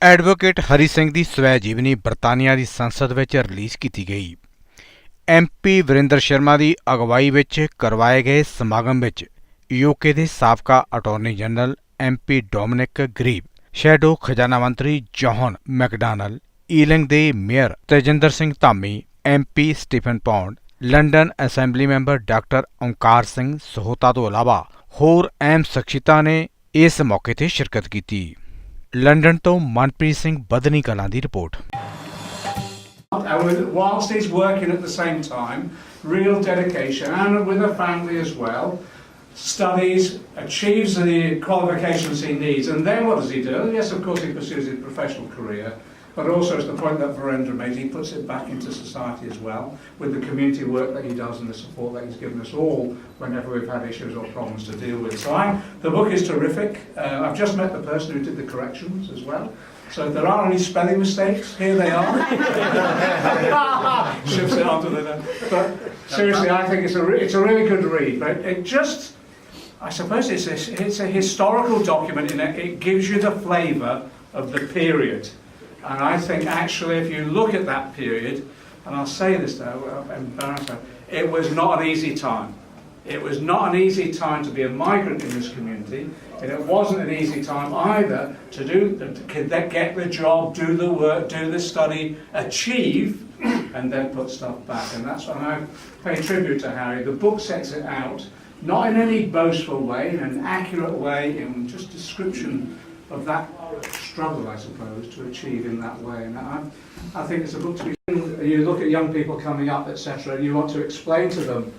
Advocate Hari Singh ਦੀ ਸਵੈ ਜੀਵਨੀ ਬਰਤਾਨੀਆ ਦੀ ਸੰਸਦ ਵਿੱਚ ਰਿਲੀਜ਼ ਕੀਤੀ ਗਈ। MP ਵਰਿੰਦਰ ਸ਼ਰਮਾ ਦੀ ਅਗਵਾਈ ਵਿੱਚ ਕਰਵਾਏ ਗਏ ਸਮਾਗਮ ਵਿੱਚ UK ਦੇ ਸਾਬਕਾ ਅਟਾਰਨੀ ਜਨਰਲ MP ਡੋਮਿਨਿਕ ਗਰੀਬ, ਸ਼ੈਡੋ ਖਜ਼ਾਨਾ ਮੰਤਰੀ ਜੌਹਨ ਮੈਕਡਾਨਲ, ਈਲਿੰਗ ਦੇ mayor Tejinder Singh Dhami, MP Stephen pound, London assembly member doctor Onkar Singh Sahota ਤੋਂ ਇਲਾਵਾ ਹੋਰ ਅਹਿਮ ਸ਼ਖਸੀਅਤਾਂ ਨੇ ਇਸ ਮੌਕੇ ਤੇ ਸ਼ਿਰਕਤ ਕੀਤੀ। ਲੰਡਨ ਤੋਂ ਮਨਪ੍ਰੀਤ ਸਿੰਘ ਬਦਨੀ ਕਲਾਂ ਦੀ report. Whilst he's working at the same time, real dedication and with a family as well, studies, achieves the qualifications he needs, and then what does he do? Yes, of course he pursues his professional career, but also it's the point that Virendra made, he puts it back into society as well with the community work that he does and the support that he's given us all whenever we've had issues or problems to deal with. So the book is terrific. I've just met the person who did the corrections as well. So if there are any spelling mistakes, here they are. Shifts it onto the. But seriously, I think it's a really good read. But it just, I suppose it's a historical document in it. It gives you the flavour of the period, and I think actually if you look at that period, and I'll say this though, I'm embarrassed, it was not an easy time. It was not an easy time to be a migrant in this community, and it wasn't an easy time either to get the job, do the work, do the study, achieve, and then put stuff back. And that's when I pay tribute to Harry. The book sets it out, not in any boastful way, in an accurate way, in just description of that struggle, I suppose, to achieve in that way. And I think it's a book to be. You look at young people coming up, etc., and you want to explain to them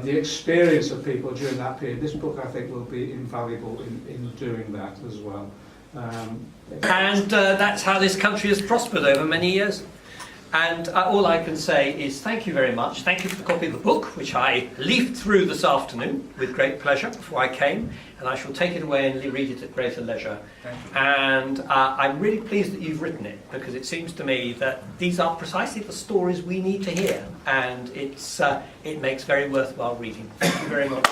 the experience of people during that period. This book, I think, will be invaluable in doing that as well. And that's how this country has prospered over many years. And all I can say is thank you very much. Thank you for the copy of the book, which I leafed through this afternoon with great pleasure before I came, and I shall take it away and read it at greater leisure. And I'm really pleased that you've written it, because it seems to me that these are precisely the stories we need to hear, and it makes very worthwhile reading. Thank you very much.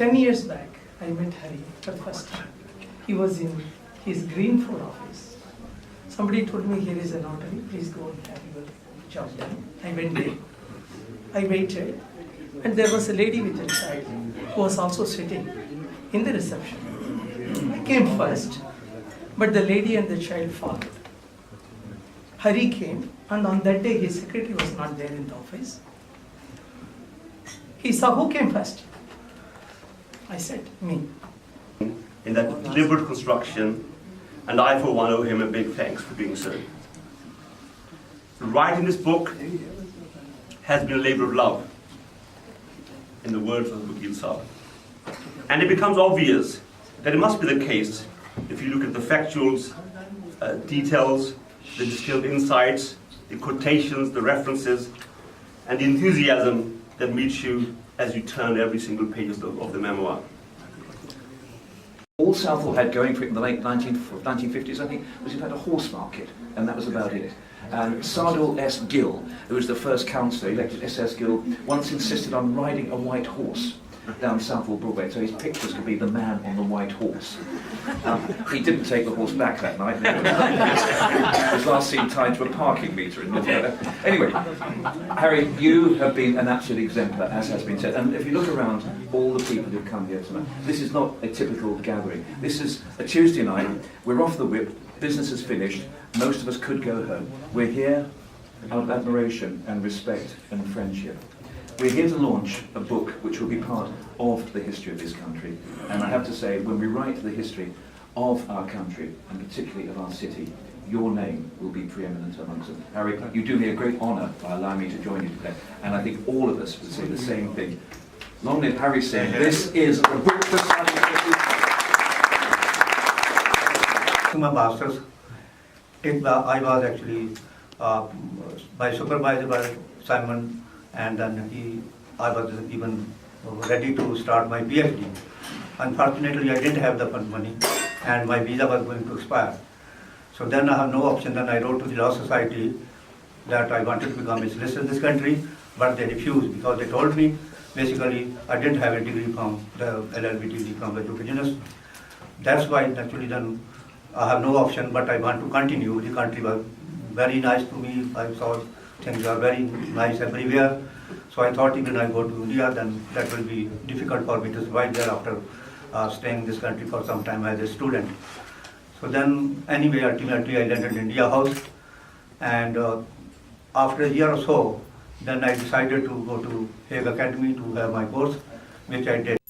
10 years back, I met Harry for the first time. He was in his Greenford office. Somebody told me, here is a notary, please go and have your job done. I went there. I waited, and there was a lady with a child who was also sitting in the reception. I came first, but the lady and the child followed. Harry came, and on that day his secretary was not there in the office. He saw who came first. I said, me. In that deliberate construction, and I for one owe him a big thanks for doing so. Writing this book has been a labour of love, in the words of Vakil Saab. And it becomes obvious that it must be the case if you look at the factuals, details, the distilled insights, the quotations, the references, and the enthusiasm that meets you as you turn every single page of the memoir. All Southall had going for it in the late 1950s, I think, was it had a horse market, and that was about it. And Sardul S. Gill, who was the first councillor elected SS Gill, once insisted on riding a white horse down Southall Broadway, so his pictures could be the man on the white horse. He didn't take the horse back that night. He was last seen tied to a parking meter in Midfield. Anyway, Harry, you have been an absolute exemplar, as has been said. And if you look around all the people who've come here tonight, this is not a typical gathering. This is a Tuesday night. We're off the whip. Business is finished. Most of us could go home. We're here out of admiration and respect and friendship. We're here to launch a book which will be part of the history of this country. And I have to say, when we write the history of our country, and particularly of our city, your name will be preeminent amongst them. Harry, you do me a great honour by allowing me to join you today. And I think all of us would say the same thing. Long live Harry Singh. This is a book for study. My masters, I was actually my supervisor was Simon, and then I was even ready to start my PhD. Unfortunately, I didn't have the fund money, and my visa was going to expire. So then I have no option. Then I wrote to the Law Society that I wanted to become a solicitor in this country, but they refused because they told me basically I didn't have a degree from the LLB degree from the business. That's why actually then I have no option, but I want to continue. The country was very nice to me. I saw things are very nice everywhere. So I thought even I go to India, then that will be difficult for me to survive there after staying in this country for some time as a student. So then anyway, ultimately I landed in India House, and after a year or so, then I decided to go to Hague Academy to have my course, which I did.